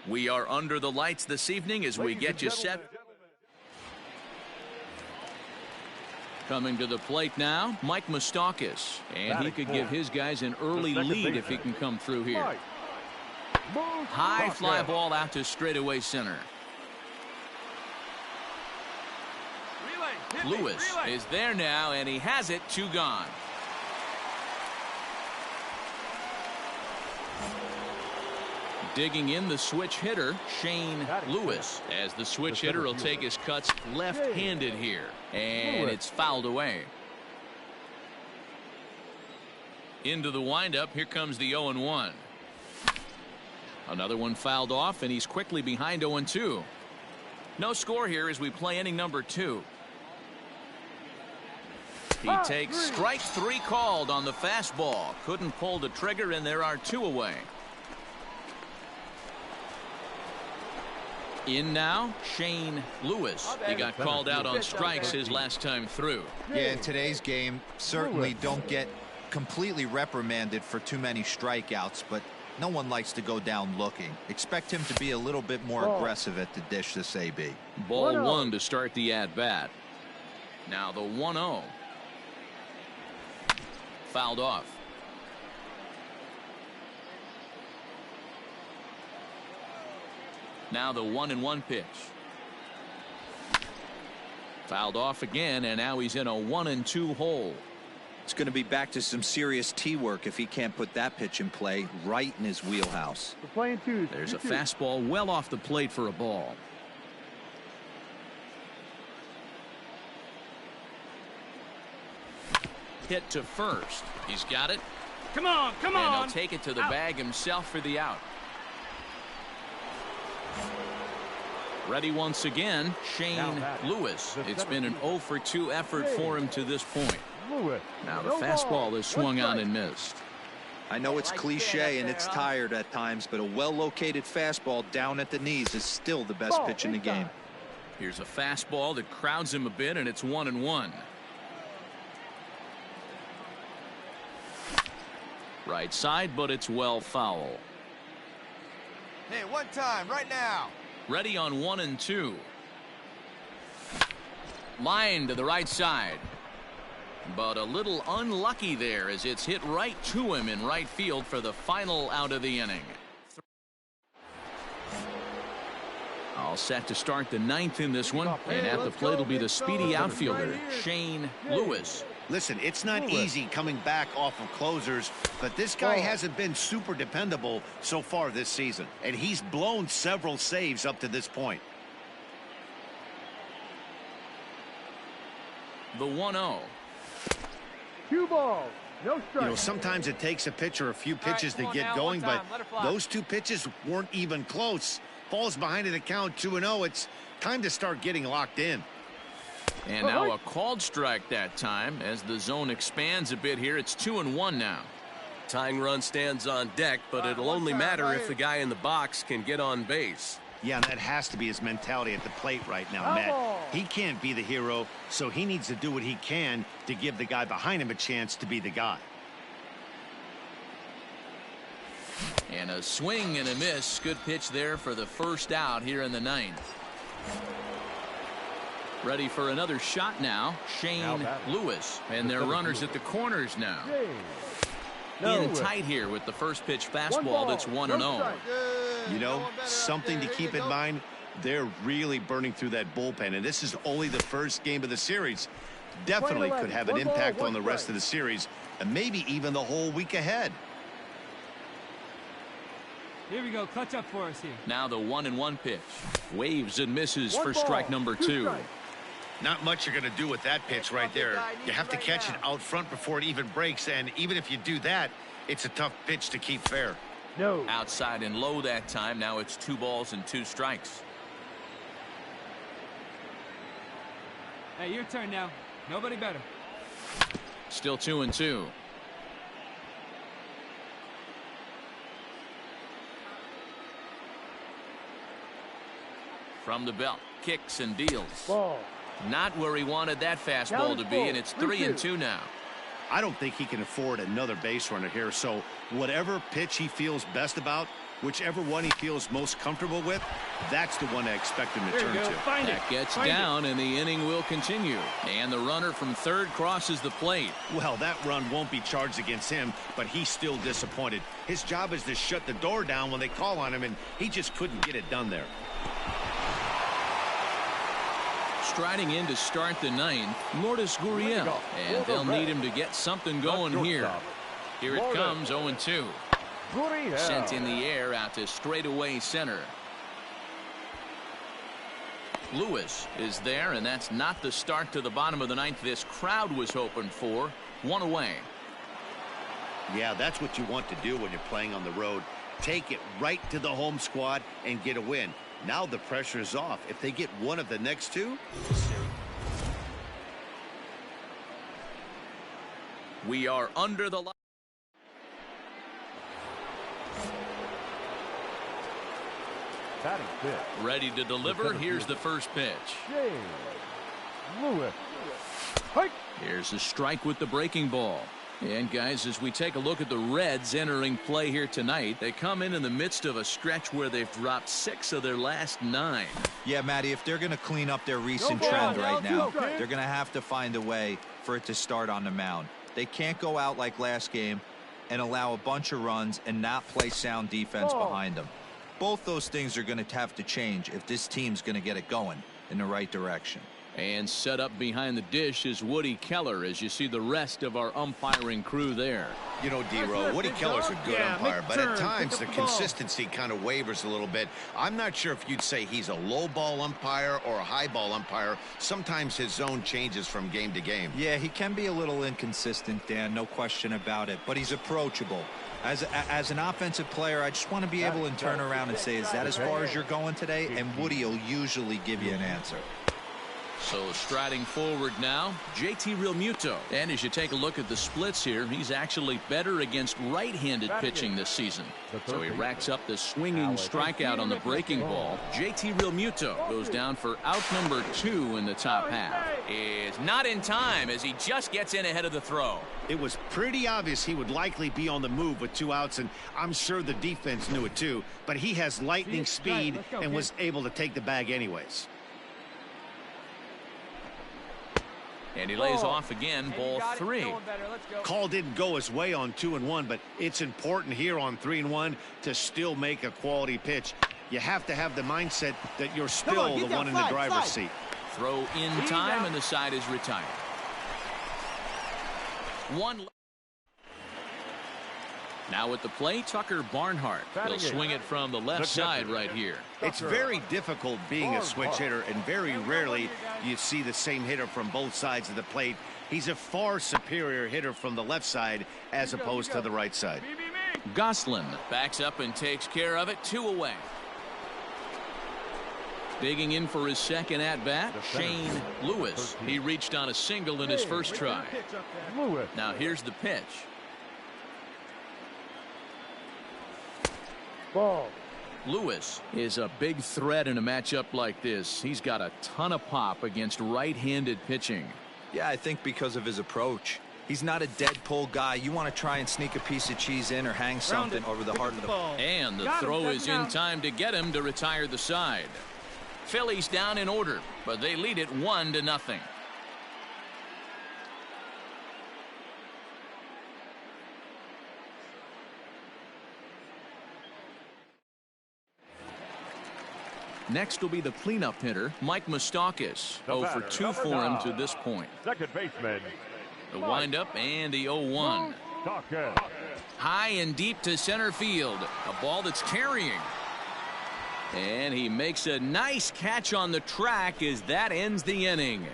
We are under the lights this evening as we get you set. Coming to the plate now, Mike Moustakas. And he could give his guys an early lead if he can come through here. High fly ball out to straightaway center. Lewis is there now, and he has it. 2 gone. Digging in the switch hitter, Shane Lewis, as the switch hitter will take his cuts left-handed here, and it's fouled away. Into the windup, here comes the 0-1. Another one fouled off, and he's quickly behind 0-2. No score here as we play inning number 2. He takes strike 3 called on the fastball. Couldn't pull the trigger, and there are 2 away. In now, Shane Lewis. He got called out on strikes his last time through. Yeah, in today's game, certainly don't get completely reprimanded for too many strikeouts, but no one likes to go down looking. Expect him to be a little bit more aggressive at the dish this AB. Ball 1 to start the at-bat. Now the 1-0. Fouled off. Now the 1-1 pitch. Fouled off again, and now he's in a 1-2 hole. It's going to be back to some serious tee work if he can't put that pitch in play right in his wheelhouse. We're playing 2. There's a fastball well off the plate for a ball. Hit to first. He's got it. Come on, come And on. he'll take it to the bag himself for the out. Ready once again, Shane Lewis. It's been an 0-for-2 effort for him to this point. Now the fastball is swung on and missed. I know it's cliche and it's tired at times, but a well-located fastball down at the knees is still the best pitch in the game. Here's a fastball that crowds him a bit, and it's 1-1. Right side, but it's well foul. Hey, one time, right now. Ready on 1-2. Line to the right side. But a little unlucky there as it's hit right to him in right field for the final out of the inning. All set to start the 9th in this one. And at the plate will be the speedy outfielder, Shane Lewis. Listen, it's not easy coming back off of closers, but this guy hasn't been super dependable so far this season, and he's blown several saves up to this point. The 1-0. 2 balls, no strike. You know, sometimes it takes a pitcher a few pitches to get going, but those 2 pitches weren't even close. Falls behind in the count 2-0. It's time to start getting locked in. And now a called strike that time as the zone expands a bit here. It's 2-1 now. Tying run stands on deck, but it'll only matter if the guy in the box can get on base. Yeah, and that has to be his mentality at the plate right now, Matt. He can't be the hero, so he needs to do what he can to give the guy behind him a chance to be the guy. And a swing and a miss. Good pitch there for the first out here in the 9th. Ready for another shot now, Shane Lewis. And their runners at the corners now. In tight here with the first pitch fastball that's 1-0. You know, something to keep in mind, they're really burning through that bullpen, and this is only the first game of the series. Definitely could have an impact on the rest of the series, and maybe even the whole week ahead. Here we go, clutch up for us here. Now the 1-1 pitch. Waves and misses for strike number 2. Not much you're going to do with that pitch right there. You have to catch it out front before it even breaks, and even if you do that, it's a tough pitch to keep fair. No. Outside and low that time. Now it's 2 balls and 2 strikes. Hey, your turn now. Nobody better. Still 2-2. From the belt, kicks and deals. Ball. Not where he wanted that fastball to be, and it's 3-2 now. I don't think he can afford another base runner here, so whatever pitch he feels best about, whichever one he feels most comfortable with, that's the one I expect him to turn to. That gets down, and the inning will continue. And the runner from third crosses the plate. Well, that run won't be charged against him, but he's still disappointed. His job is to shut the door down when they call on him, and he just couldn't get it done there. Striding in to start the 9th, Lourdes Gurriel, and they'll need him to get something going here. Here it comes, 0-2. Sent in the air out to straightaway center. Lewis is there, and that's not the start to the bottom of the 9th this crowd was hoping for. 1 away. Yeah, that's what you want to do when you're playing on the road. take it right to the home squad and get a win. Now the pressure is off. If they get one of the next two, we are under the line. Batting fifth. Ready to deliver. Here's the first pitch. Lewis. Here's a strike with the breaking ball. And guys, as we take a look at the Reds entering play here tonight, they come in the midst of a stretch where they've dropped 6 of their last 9. Yeah, Matty, if they're going to clean up their recent trend right now, they're going to have to find a way for it to start on the mound. They can't go out like last game and allow a bunch of runs and not play sound defense behind them. Both those things are going to have to change if this team's going to get it going in the right direction. And set up behind the dish is Woody Keller, as you see the rest of our umpiring crew there. You know, D-Row, Woody Keller's a good umpire, but at times the consistency kind of wavers a little bit. I'm not sure if you'd say he's a low ball umpire or a high ball umpire. Sometimes his zone changes from game to game. Yeah, he can be a little inconsistent, Dan, no question about it, but he's approachable. As an offensive player, I just want to be able to turn around and say, is that as far as you're going today? And Woody will usually give you an answer. So striding forward now, JT Realmuto. And as you take a look at the splits here, he's actually better against right-handed pitching this season. So he racks up the swinging strikeout on the breaking ball. JT Realmuto goes down for out number 2 in the top half. Is not in time as he just gets in ahead of the throw. It was pretty obvious he would likely be on the move with 2 outs, and I'm sure the defense knew it too. But he has lightning speed and was able to take the bag anyways. And he lays off again, ball 3. Call didn't go his way on 2-1, but it's important here on 3-1 to still make a quality pitch. You have to have the mindset that you're still the one in the driver's seat. Throw in time, and the side is retired. Now at the plate, Tucker Barnhart. He'll swing it from the left side right here. It's very difficult being a switch hitter, and very rarely you see the same hitter from both sides of the plate. He's a far superior hitter from the left side as opposed to the right side. Goslin backs up and takes care of it. 2 away. Digging in for his second at-bat, Shane Lewis. He reached on a single in his first try. Now here's the pitch. Lewis is a big threat in a matchup like this. He's got a ton of pop against right-handed pitching. Yeah, I think because of his approach. He's not a dead pull guy. You want to try and sneak a piece of cheese in or hang something over the heart of the ball. And the throw is in time to get him to retire the side. Phillies down in order, but they lead it 1-0. Next will be the cleanup hitter, Mike Moustakas. 0 for 2 for him to this point. Second baseman. The windup and the 0-1. High and deep to center field. A ball that's carrying. And he makes a nice catch on the track as that ends the inning.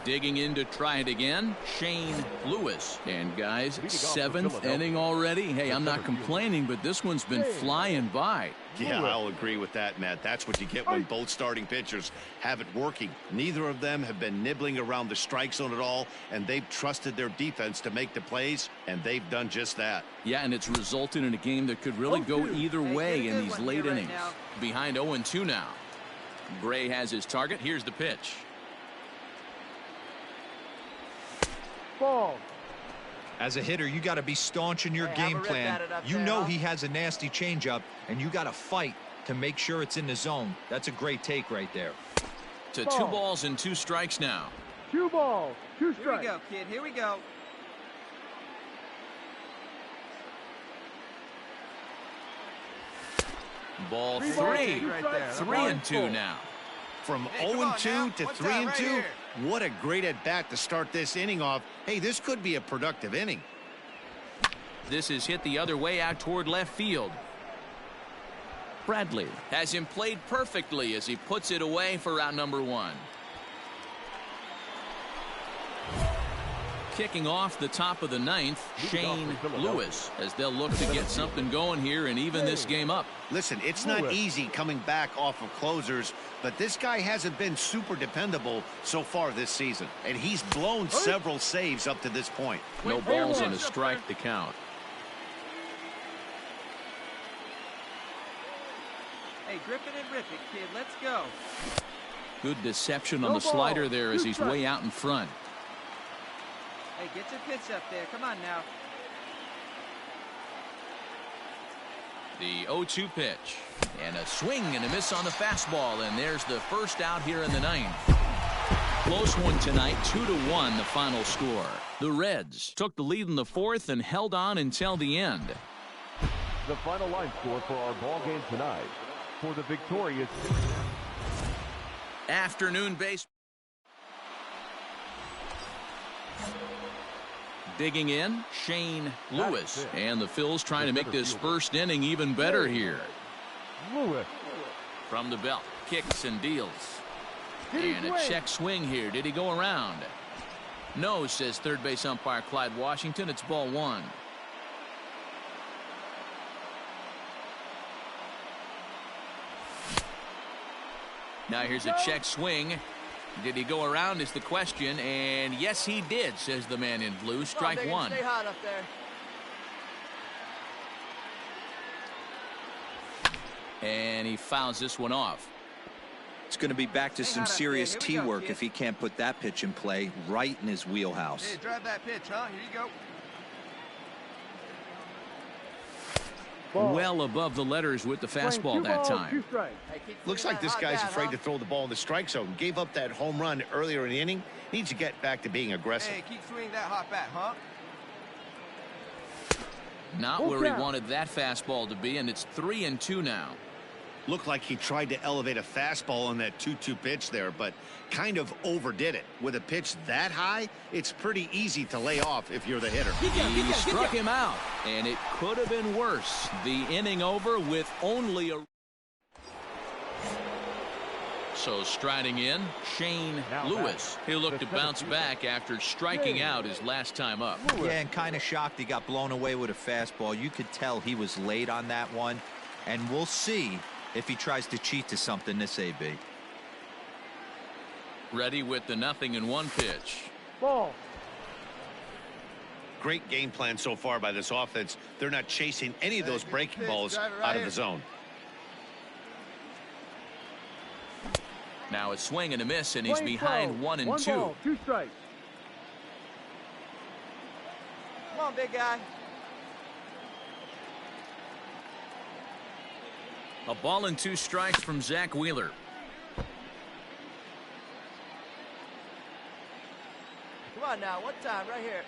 Digging in to try it again, Shane Lewis. And guys, 7th inning already. Hey, I'm not complaining, but this one's been flying by. Yeah, I'll agree with that, Matt. That's what you get when both starting pitchers have it working. Neither of them have been nibbling around the strike zone at all, and they've trusted their defense to make the plays, and they've done just that. Yeah, and it's resulted in a game that could really go either way in these late innings. Behind 0-2 now. Gray has his target. Here's the pitch. As a hitter, you got to be staunch in your game plan. You know he has a nasty changeup, and you got to fight to make sure it's in the zone. That's a great take right there. To 2 balls and 2 strikes now. 2 balls, 2 strikes. Here we go, kid. Here we go. Ball 3. Right there. 3-2 now. From Hey, 0-2 to 3-2, right what a great at-bat to start this inning off. Hey, this could be a productive inning. This is hit the other way out toward left field. Bradley has him played perfectly as he puts it away for out number 1. Kicking off the top of the ninth, Shane Lewis, as they'll look to get something going here and even this game up. Listen, it's not easy coming back off of closers, but this guy hasn't been super dependable so far this season, and he's blown several saves up to this point. No balls and a strike to count. Hey, grip it and rip it, kid. Let's go. Good deception on the slider there as he's way out in front. Hey, get your pitch up there. Come on now. The 0-2 pitch. And a swing and a miss on the fastball. And there's the first out here in the ninth. Close one tonight, 2-1 the final score. The Reds took the lead in the fourth and held on until the end. The final line score for our ball game tonight. For the victorious afternoon base. Digging in, Shane Lewis. And the Phils trying to make this first inning even better here. Lewis. From the belt, kicks and deals. And a check swing here. Did he go around? No, says third base umpire Clyde Washington. It's ball one. Now here's a check swing. Did he go around is the question, and yes he did, says the man in blue. Strike one. Stay hot up there. And he fouls this one off. It's going to be back to some serious tee work if he can't put that pitch in play right in his wheelhouse. Hey, drive that pitch, huh? Here you go. Well above the letters with the fastball that time. Looks like this guy's afraid to throw the ball in the strike zone. Gave up that home run earlier in the inning. Needs to get back to being aggressive. Hey, keep swinging that hot bat, huh? Not where he wanted that fastball to be, and it's 3-2 now. Looked like he tried to elevate a fastball on that 2-2 pitch there, but kind of overdid it. With a pitch that high, it's pretty easy to lay off if you're the hitter. He struck him out, and it could have been worse. The inning over with only a... So striding in, Shane Lewis. He'll look to bounce back after striking out his last time up. Yeah, and kind of shocked he got blown away with a fastball. You could tell he was late on that one, and we'll see if he tries to cheat to something this AB. Ready with the 0-1 pitch. Ball. Great game plan so far by this offense. They're not chasing any of those breaking balls out of the zone. Now a swing and a miss, and he's behind 1-2. 2 strikes. Come on, big guy. A ball and 2 strikes from Zach Wheeler. Come on now, one time right here.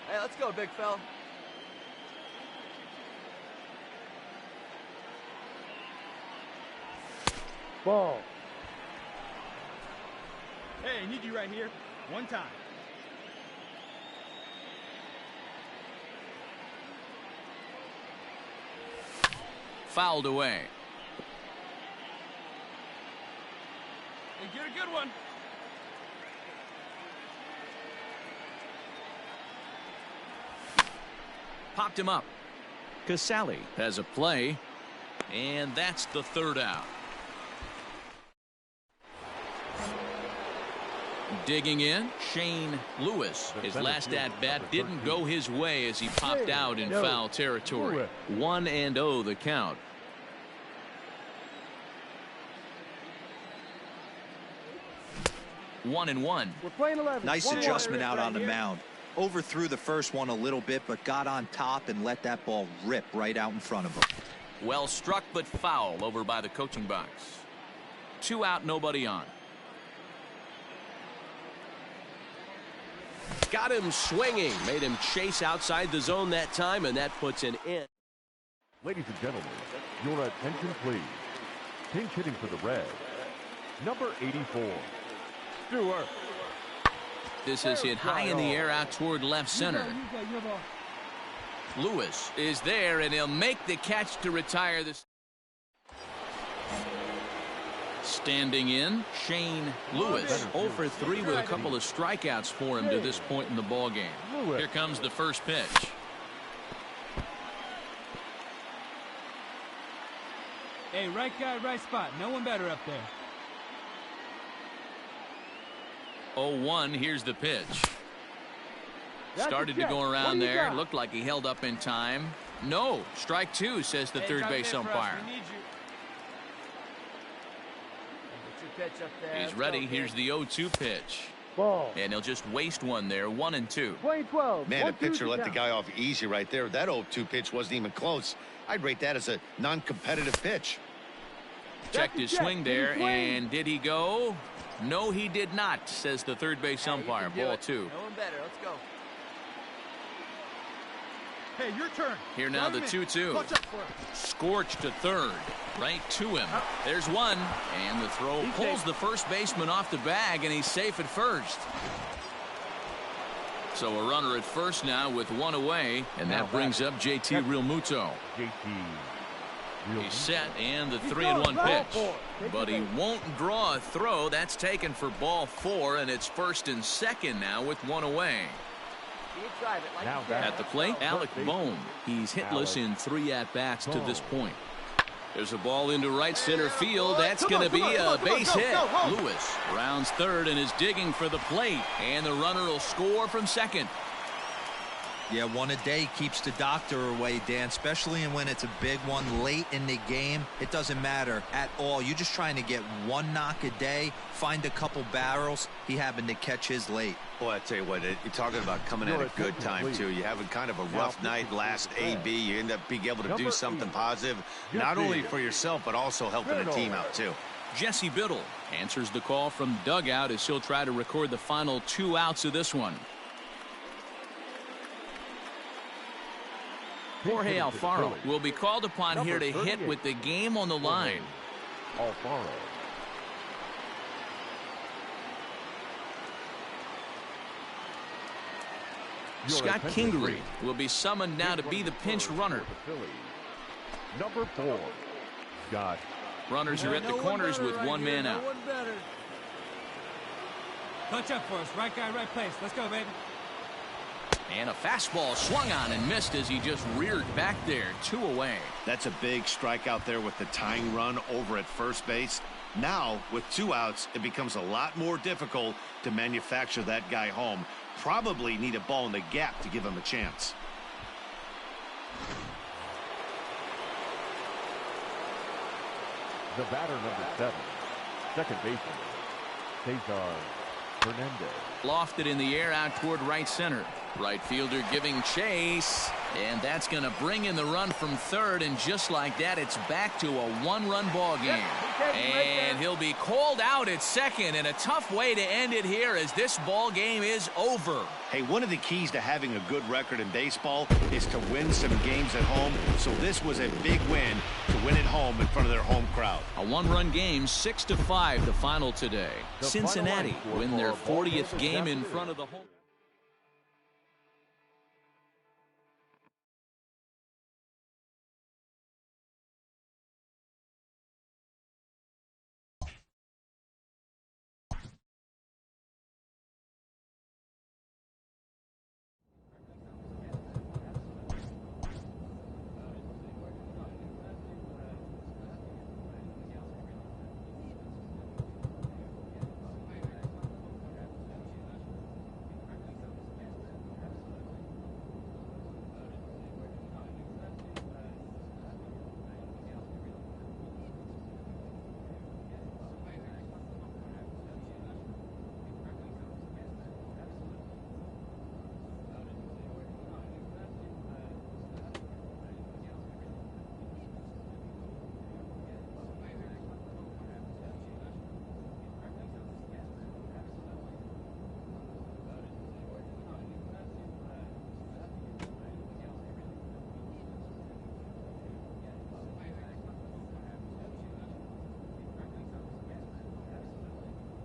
Hey, let's go, big fella. Ball. Hey, I need you right here. One time. Fouled away. Hey, get a good one. Popped him up. Casale has a play, and that's the third out. Digging in, Shane Lewis. His last at-bat didn't go his way as he popped out in foul territory. 1-0 the count. One and one. We're playing 11. Nice adjustment out on the mound. Overthrew the first one a little bit, but got on top and let that ball rip right out in front of him. Well struck, but foul over by the coaching box. 2 out, nobody on. Got him swinging. Made him chase outside the zone that time, and that puts an end. Ladies and gentlemen, your attention please. Pinch hitting for the Reds, number 84, Stewart. This is hit high in the air out toward left center. Lewis is there, and he'll make the catch to retire this. Standing in, Shane Lewis. 0 for 3 with a couple of strikeouts for him to this point in the ball game. Here comes the first pitch. Hey, right guy, right spot. No one better up there. 0-1, here's the pitch. Started to go around there. Looked like he held up in time. No, strike 2, says the third base umpire. He's ready. Here's the 0-2 pitch. Ball. And he'll just waste one there. 1-2. 2012. Man, the pitcher let the guy off easy right there. That 0-2 pitch wasn't even close. I'd rate that as a non-competitive pitch. Checked his swing there, and did he go? No, he did not, says the third base umpire. Ball 2. No one better. Let's go. Hey, your turn. Here now the 2-2. Scorched to third. Right to him. There's one. And the throw pulls the first baseman off the bag, and he's safe at first. So a runner at first now with one away, and that brings up JT Realmuto. He's set, and the 3-1 pitch. But he won't draw a throw. That's taken for ball 4, and it's first and second now with one away. At the plate, Alec Bohm. He's hitless in 3 at-bats to this point. There's a ball into right center field. That's going to be a base hit. Lewis rounds third and is digging for the plate. And the runner will score from second. Yeah, one a day keeps the doctor away, Dan, especially when it's a big one late in the game. It doesn't matter at all. You're just trying to get one knock a day, find a couple barrels. He happened to catch his late. Boy, I tell you what, you're talking about coming at a good time, too. You're having kind of a rough night last AB. You end up being able to do something positive, not only for yourself, but also helping the team out, too. Jesse Biddle answers the call from dugout as he'll try to record the final 2 outs of this one. Jorge Alfaro will be called upon here to hit with the game on the line. Alfaro. Scott Kingery will be summoned now to be the pinch runner. Number 4, Scott. Runners are at the corners with one man out. Touch up for us. Right guy, right place. Let's go, baby. And a fastball swung on and missed as he just reared back there. 2 away. That's a big strikeout there with the tying run over at first base. Now, with 2 outs, it becomes a lot more difficult to manufacture that guy home. Probably need a ball in the gap to give him a chance. The batter, number 7, second baseman, Cesar Hernandez. Lofted in the air out toward right center. Right fielder giving chase, and that's going to bring in the run from third, and just like that, it's back to a 1-run ball game. And he'll be called out at second, and a tough way to end it here as this ball game is over. Hey, one of the keys to having a good record in baseball is to win some games at home, so this was a big win to win at home in front of their home crowd. A 1-run game, 6-5 the final today. Cincinnati win their 40th game in front of the home.